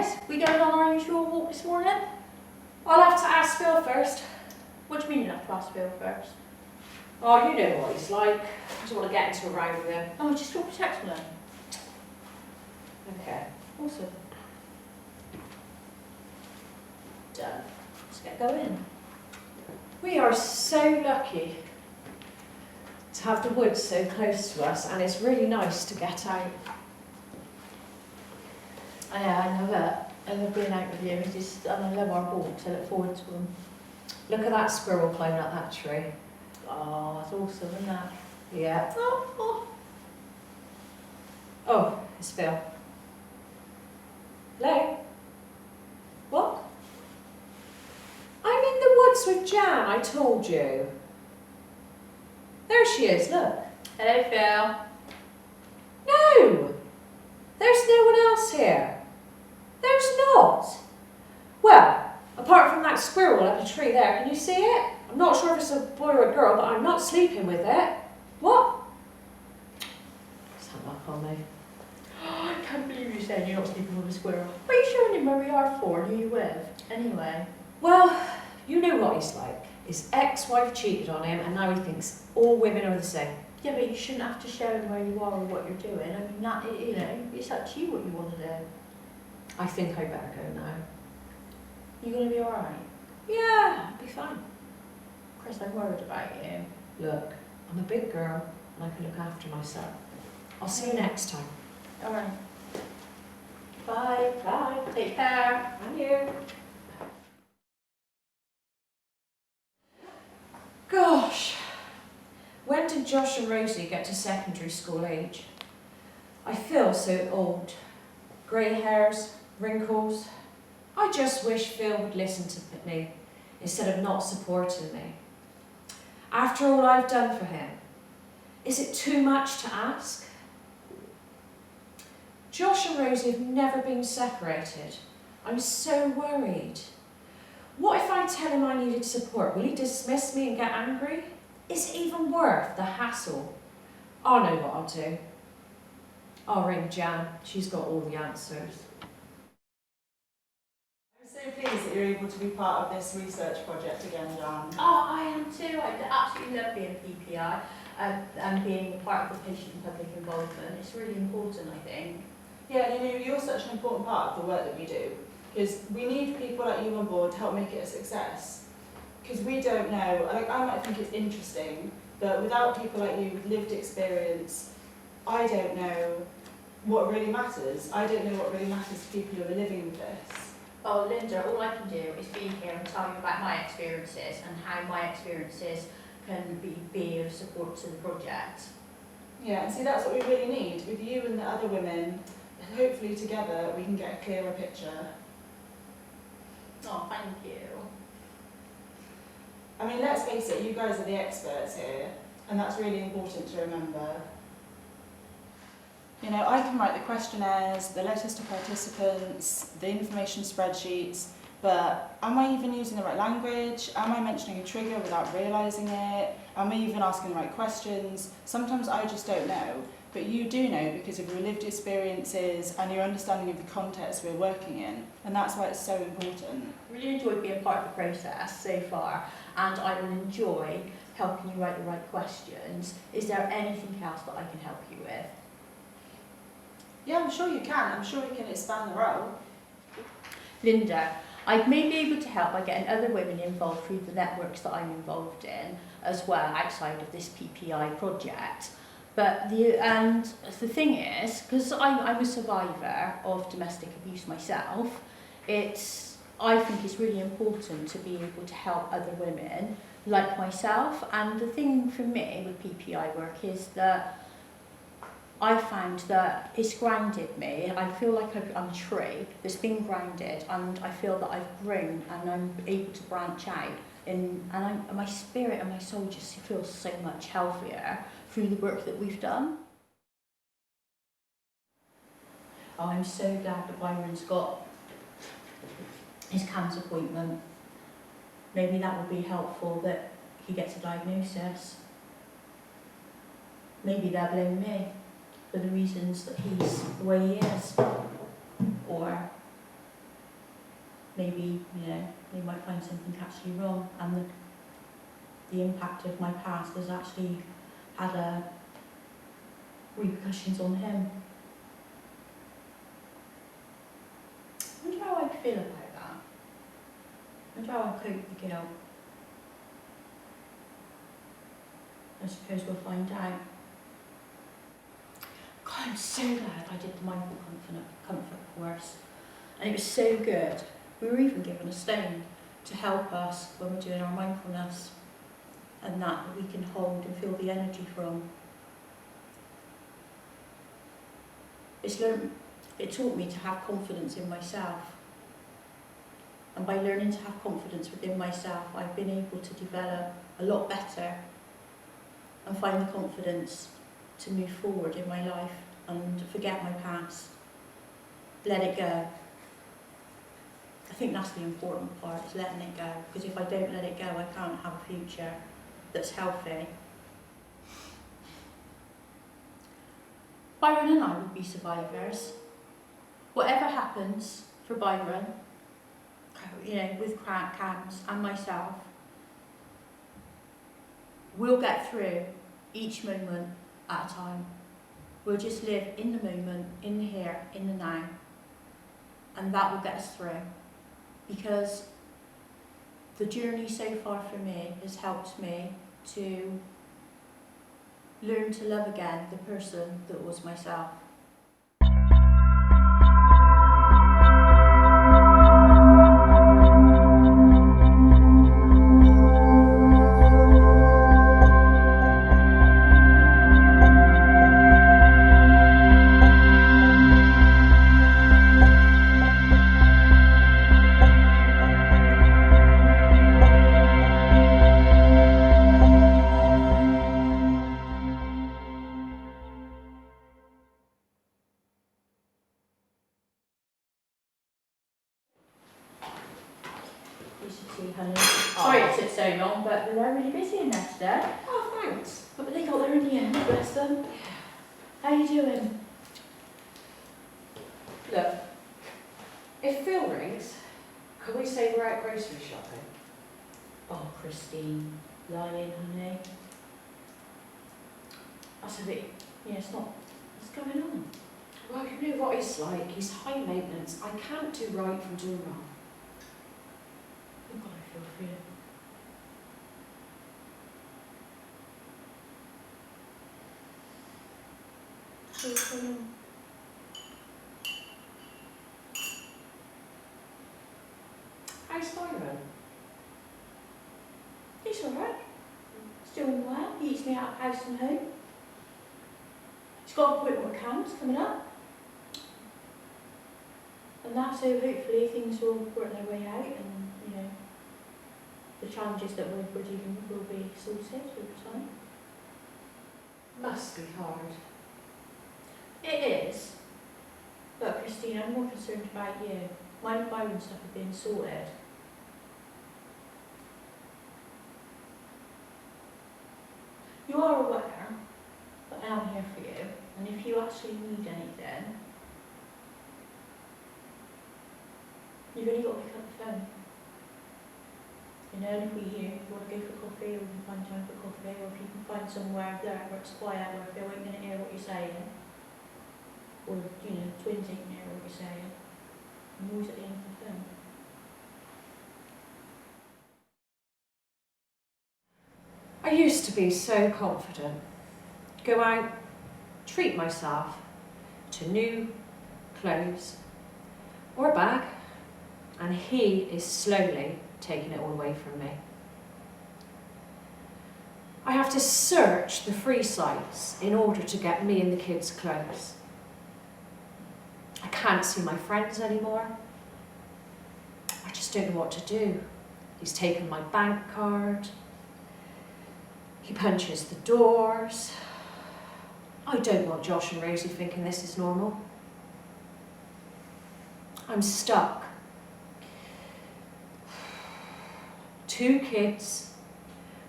Liz, we going on our usual walk this morning? I'll have to ask Phil first. What do you mean you have to ask Phil first? Oh, you know what he's like. I don't want to get into a row with him. Oh, just drop a text me then. Okay. Awesome. Done. Let's get going. We are so lucky to have the woods so close to us, and it's really nice to get out. Yeah, I love being out with you. It's just, and I love our walks. I look forward to them. Look at that squirrel climbing up that tree. Oh, that's awesome, isn't that? Yeah. Oh. Oh, it's Phil. Hello? What? I'm in the woods with Jan, I told you. There she is, look. Hello, Phil. No! There's no one else here. There's not. Well, apart from that squirrel up a tree there, can you see it? I'm not sure if it's a boy or a girl, but I'm not sleeping with it. What? Is that up on me? I can't believe you said you're not sleeping with a squirrel. What are you showing him where we are for and who you with? Anyway. Well, you know what he's like. His ex-wife cheated on him, and now he thinks all women are the same. Yeah, but you shouldn't have to show him where you are or what you're doing. I mean, that, you know, it's up to you what you want to do. I think I better go now. You gonna be alright? Yeah, I'll be fine. Chris, I'm worried about you. Look, I'm a big girl, and I can look after myself. I'll see you next time. Alright. Bye. Bye. Take care. And you. Gosh, when did Josh and Rosie get to secondary school age? I feel so old. Grey hairs, wrinkles. I just wish Phil would listen to me instead of not supporting me. After all I've done for him, is it too much to ask? Josh and Rosie have never been separated. I'm so worried. What if I tell him I needed support? Will he dismiss me and get angry? Is it even worth the hassle? I know what I'll do. I'll ring Jan. She's got all the answers. I'm so pleased that you're able to be part of this research project again, Jan. Oh, I am too. I absolutely love being a PPI and being part of the patient and public involvement. It's really important, I think. Yeah, you know, you're such an important part of the work that we do, because we need people like you on board to help make it a success. Because we don't know, like I might think it's interesting, but without people like you with lived experience, I don't know what really matters. I don't know what really matters to people who are living with this. Oh, Linda, all I can do is be here and tell you about my experiences and how my experiences can be of support to the project. Yeah, and see, that's what we really need. With you and the other women, hopefully together we can get a clearer picture. Oh, thank you. I mean, let's face it, you guys are the experts here, and that's really important to remember. You know, I can write the questionnaires, the letters to participants, the information spreadsheets, but am I even using the right language? Am I mentioning a trigger without realising it? Am I even asking the right questions? Sometimes I just don't know, but you do know because of your lived experiences and your understanding of the context we're working in, and that's why it's so important. Really enjoyed being part of the process so far, and I will enjoy helping you write the right questions. Is there anything else that I can help you with? Yeah, I'm sure you can. I'm sure we can expand the role. Linda, I may be able to help by getting other women involved through the networks that I'm involved in as well, outside of this PPI project. But the thing is, because I'm a survivor of domestic abuse myself, I think it's really important to be able to help other women like myself. And the thing for me with PPI work is that I found that it's grounded me. I feel like I'm a tree that's been grounded, and I feel that I've grown and I'm able to branch out. And my spirit and my soul just feels so much healthier through the work that we've done. Oh, I'm so glad that Byron's got his cancer appointment. Maybe that will be helpful that he gets a diagnosis. Maybe they'll blame me. for the reasons that he's the way he is. Or maybe, you know, they might find something actually wrong, and the impact of my past has actually had repercussions on him. I wonder how I'd feel about that. I wonder how I'd cope with the guilt. I suppose we'll find out. God, I'm so glad I did the mindful comfort course. And it was so good. We were even given a stone to help us when we're doing our mindfulness, and that we can hold and feel the energy from. It taught me to have confidence in myself. And by learning to have confidence within myself, I've been able to develop a lot better and find the confidence to move forward in my life and forget my past. Let it go. I think that's the important part, is letting it go. Because if I don't let it go, I can't have a future that's healthy. Byron and I would be survivors. Whatever happens for Byron, you know, with Cams and myself, we'll get through each moment at a time. We'll just live in the moment, in the here, in the now, and that will get us through. Because the journey so far for me has helped me to learn to love again the person that was myself. You should see, honey. Sorry it took so long, but they're really busy in there today. Oh, thanks. But they got there in the end, bless them. How you doing? Look, if Phil rings, can we say we're out grocery shopping? Oh, Christine, lying, honey. That's a bit, yeah, it's not, what's going on? Well, you know what he's like. He's high maintenance. I can't do right from doing wrong. You've got to feel for you. What's going on? How's Byron? He's alright. He's doing well. He eats me out of house and home. He's got an appointment with Cams coming up. And that, so hopefully things will work their way out, and, you know, the challenges that we're dealing with will be sorted over time. Must be hard. It is. But Christine, I'm more concerned about you. Mine and Byron's stuff are being sorted. You are aware that I am here for you, and if you actually need anything, you've only got to pick up the phone. You know, and if you want to go for coffee, or we can find time for coffee, or if you can find somewhere there where it's quiet, where I feel like you can hear what you're saying, or, you know, twins ain't hear what you're saying, I'm always at the end of the phone. I used to be so confident. Go out, treat myself to new clothes or a bag, and he is slowly taking it all away from me. I have to search the free sites in order to get me and the kids clothes. I can't see my friends anymore. I just don't know what to do. He's taken my bank card. He punches the doors. I don't want Josh and Rosie thinking this is normal. I'm stuck. 2 kids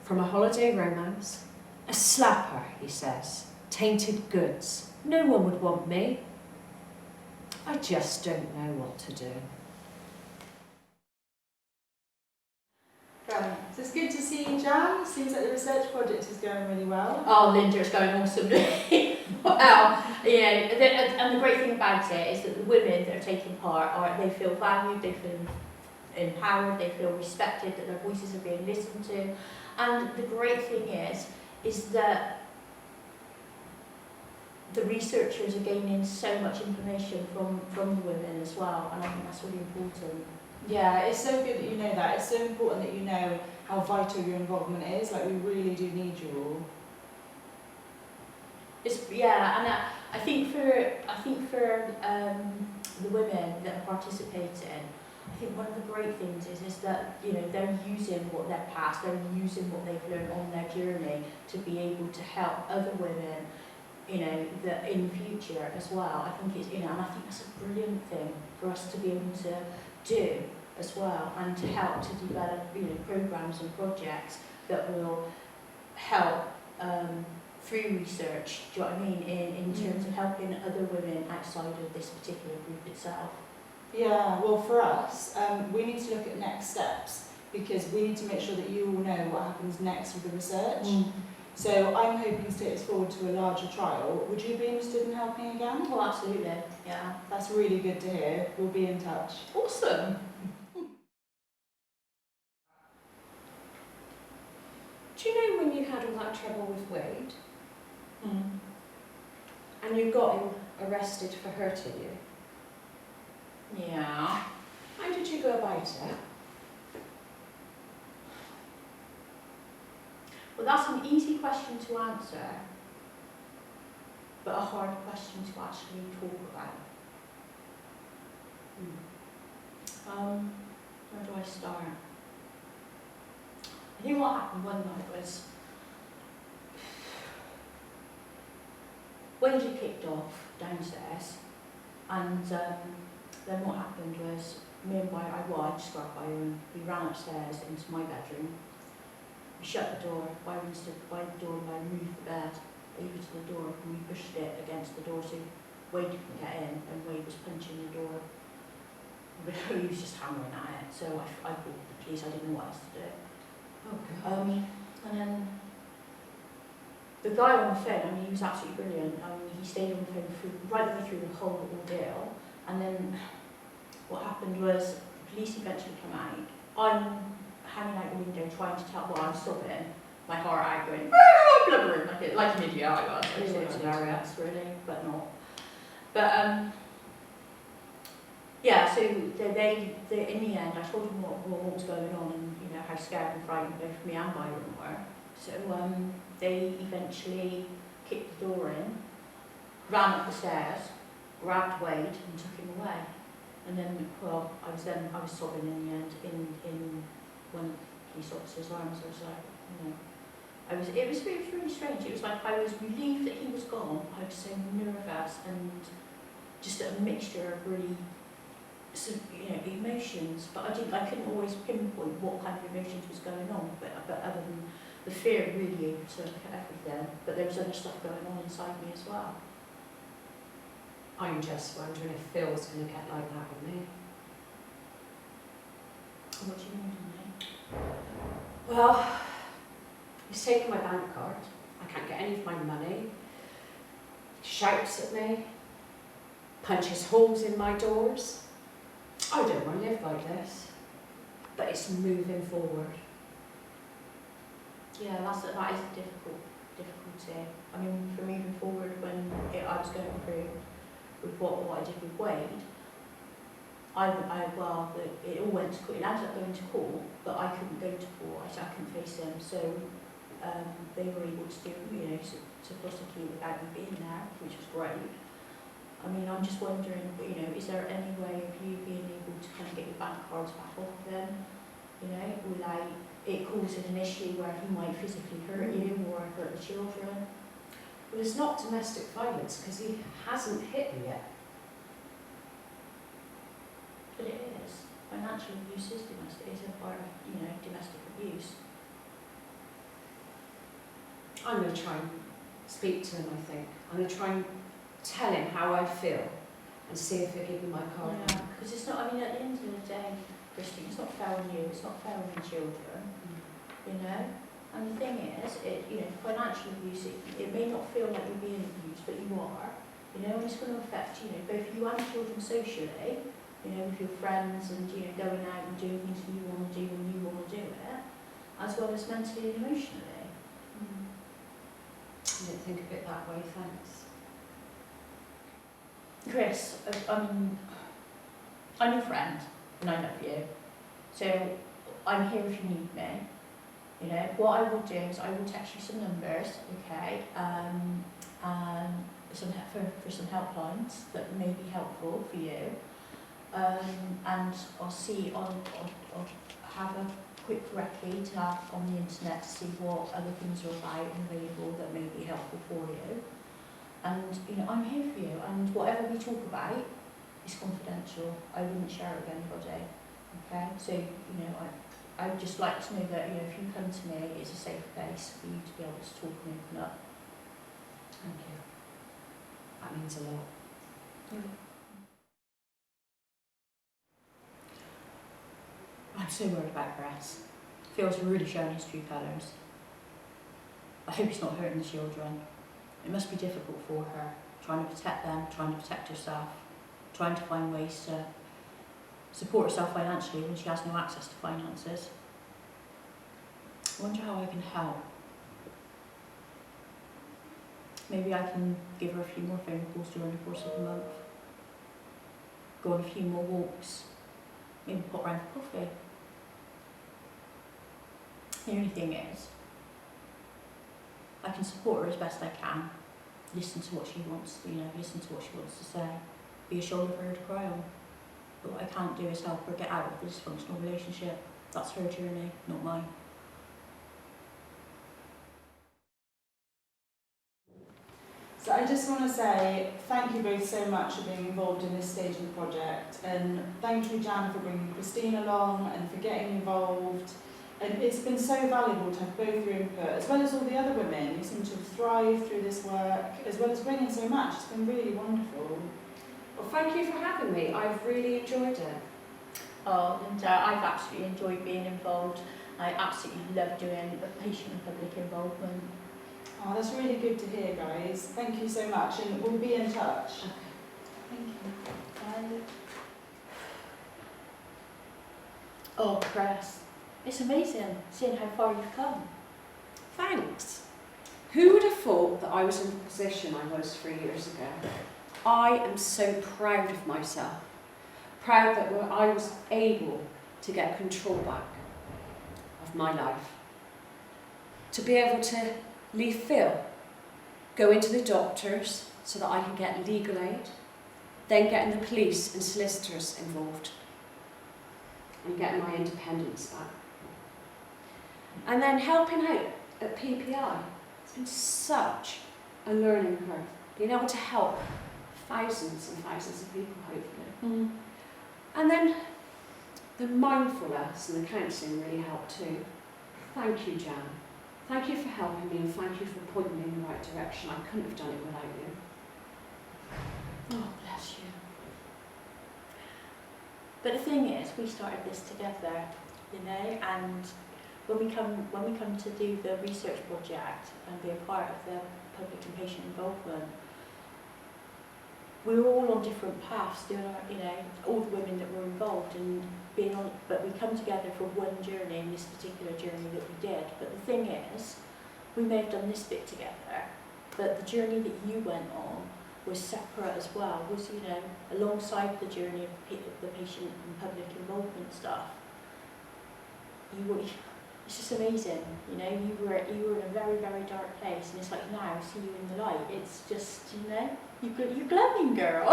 from a holiday romance. A slapper, he says. Tainted goods. No one would want me. I just don't know what to do. So it's good to see you, Jan. Seems like the research project is going really well. Oh, Linda, it's going awesomely well. And the great thing about it is that the women that are taking part they feel valued, they feel empowered, they feel respected, that their voices are being listened to. And the great thing is that the researchers are gaining so much information from the women as well, and I think that's really important. Yeah, it's so good that you know that. It's so important that you know how vital your involvement is. Like, we really do need you all. And I think for the women that are participating, I think one of the great things is that they're using what they're past, they're using what they've learned on their journey to be able to help other women, that in the future as well. I think it's and I think that's a brilliant thing for us to be able to do as well, and to help to develop programs and projects that will help through research, do you know what I mean, in terms of helping other women outside of this particular group itself. Yeah, well, for us, we need to look at next steps, because we need to make sure that you all know what happens next with the research. So I'm hoping to take this forward to a larger trial. Would you be interested in helping again? Well, absolutely, yeah. That's really good to hear. We'll be in touch. Awesome. Do you know when you had all that trouble with Wade Mm. and you got him arrested for hurting you? Yeah. How did you go about it? Well, that's an easy question to answer, but a hard question to actually talk about. Where do I start? I think what happened one night was Wade had kicked off downstairs, and then what happened was me and I just got Byron, we ran upstairs into my bedroom. We shut the door, Byron stood by the door, and I moved the bed over to the door, and we pushed it against the door so Wade couldn't get in, and Wade was punching the door. He was just hammering at it, so I called the police. I didn't know what else to do. Oh, God. And then the guy on the phone, he was absolutely brilliant. He stayed on the phone right the way through the whole ordeal, and then what happened was the police eventually come out. I'm hanging out the window trying to tell I'm sobbing, my heart out going blubbering like an idiot I was. You were hilarious, really, but not. But so they in the end I told them what was going on, and how scared and frightened both me and Byron were. So they eventually kicked the door in, ran up the stairs, grabbed Wade and took him away. And then, I was sobbing in the end in one of the police officer's arms. I was like, it was really strange. It was like I was relieved that he was gone. I was so nervous, and just a mixture of really, emotions. But I couldn't always pinpoint what kind of emotions was going on. But other than the fear really overtook everything. But there was other stuff going on inside me as well. I'm just wondering if Phil's going to get like that with me. What do you mean, Danny? Well, he's taken my bank card. I can't get any of my money. He shouts at me. Punches holes in my doors. I don't want to live like this. But it's moving forward. Yeah, that is a difficulty. I mean, for moving forward, when I was going through with what I did with Wade, it all went to court. It ended up going to court, but I couldn't go to court. I couldn't face him, so they were able to to prosecute without me being there, which was great. I mean, I'm just wondering, is there any way of you being able to kind of get your bank cards back off them, without it causing an issue where he might physically hurt you or hurt the children? Well, it's not domestic violence because he hasn't hit me yet. But it is. Financial abuse is a part of, domestic abuse. I'm going to try and speak to him, I think. I'm going to try and tell him how I feel and see if he'll give me my card. Yeah, because it's not, at the end of the day, Christine, it's not fair on you, it's not fair on the children. you know. And the thing is, financial abuse, it may not feel like you're being abused, but you are, you know, and it's going to affect, both you and children socially, with your friends and, going out and doing things that you want to do when you want to do it, as well as mentally and emotionally. I didn't think of it that way, thanks. Chris, I'm your friend, and I love you, so I'm here if you need me. What I will do is I will text you some numbers, okay, for some helplines that may be helpful for you, and I'll have a quick recce to have on the internet to see what other things are about and available that may be helpful for you. And I'm here for you, and whatever we talk about is confidential. I wouldn't share it with anybody, okay? So I would just like to know that if you come to me, it's a safe place for you to be able to talk and open up. Thank you. That means a lot. I'm so worried about Grace. Feels really showing his true colours. I hope he's not hurting the children. It must be difficult for her, trying to protect them, trying to protect herself, trying to find ways to support herself financially when she has no access to finances. I wonder how I can help. Maybe I can give her a few more phone calls during the course of the month. Go on a few more walks. Maybe pop round for coffee. The only thing is, I can support her as best I can. Listen to what she wants, listen to what she wants to say. Be a shoulder for her to cry on. But what I can't do is help her get out of the dysfunctional relationship. That's her journey, not mine. So I just want to say thank you both so much for being involved in this stage of the project, and thank you, Jan, for bringing Christine along and for getting involved. And it's been so valuable to have both your input, as well as all the other women who seem to have thrived through this work, as well as bringing so much. It's been really wonderful. Well, thank you for having me. I've really enjoyed it. Oh, and I've absolutely enjoyed being involved. I absolutely love doing patient and public involvement. Oh, that's really good to hear, guys. Thank you so much, and we'll be in touch. Okay. Thank you. Bye. Oh, Chris, it's amazing seeing how far you've come. Thanks. Who would have thought that I was in the position I was 3 years ago? I am so proud of myself. Proud that I was able to get control back of my life. To be able to leave Phil, go into the doctors so that I can get legal aid, then getting the police and solicitors involved and getting my independence back. And then helping out at PPI. It's been such a learning curve, being able to help thousands and thousands of people, hopefully. And then the mindfulness and the counselling really helped too. Thank you, Jan. Thank you for helping me, and thank you for pointing me in the right direction. I couldn't have done it without you. Oh, bless you. But the thing is, we started this together, and when we come to do the research project and be a part of the public and patient involvement, we were all on different paths, doing our, all the women that were involved and being on, but we come together for one journey in this particular journey that we did. But the thing is, we may have done this bit together, but the journey that you went on was separate as well, was, alongside the journey of the patient and public involvement stuff. It's just amazing, you were in a very, very dark place, and it's like now, I see you in the light. It's just, you're glowing, girl.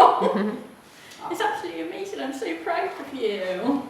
It's absolutely amazing. I'm so proud of you.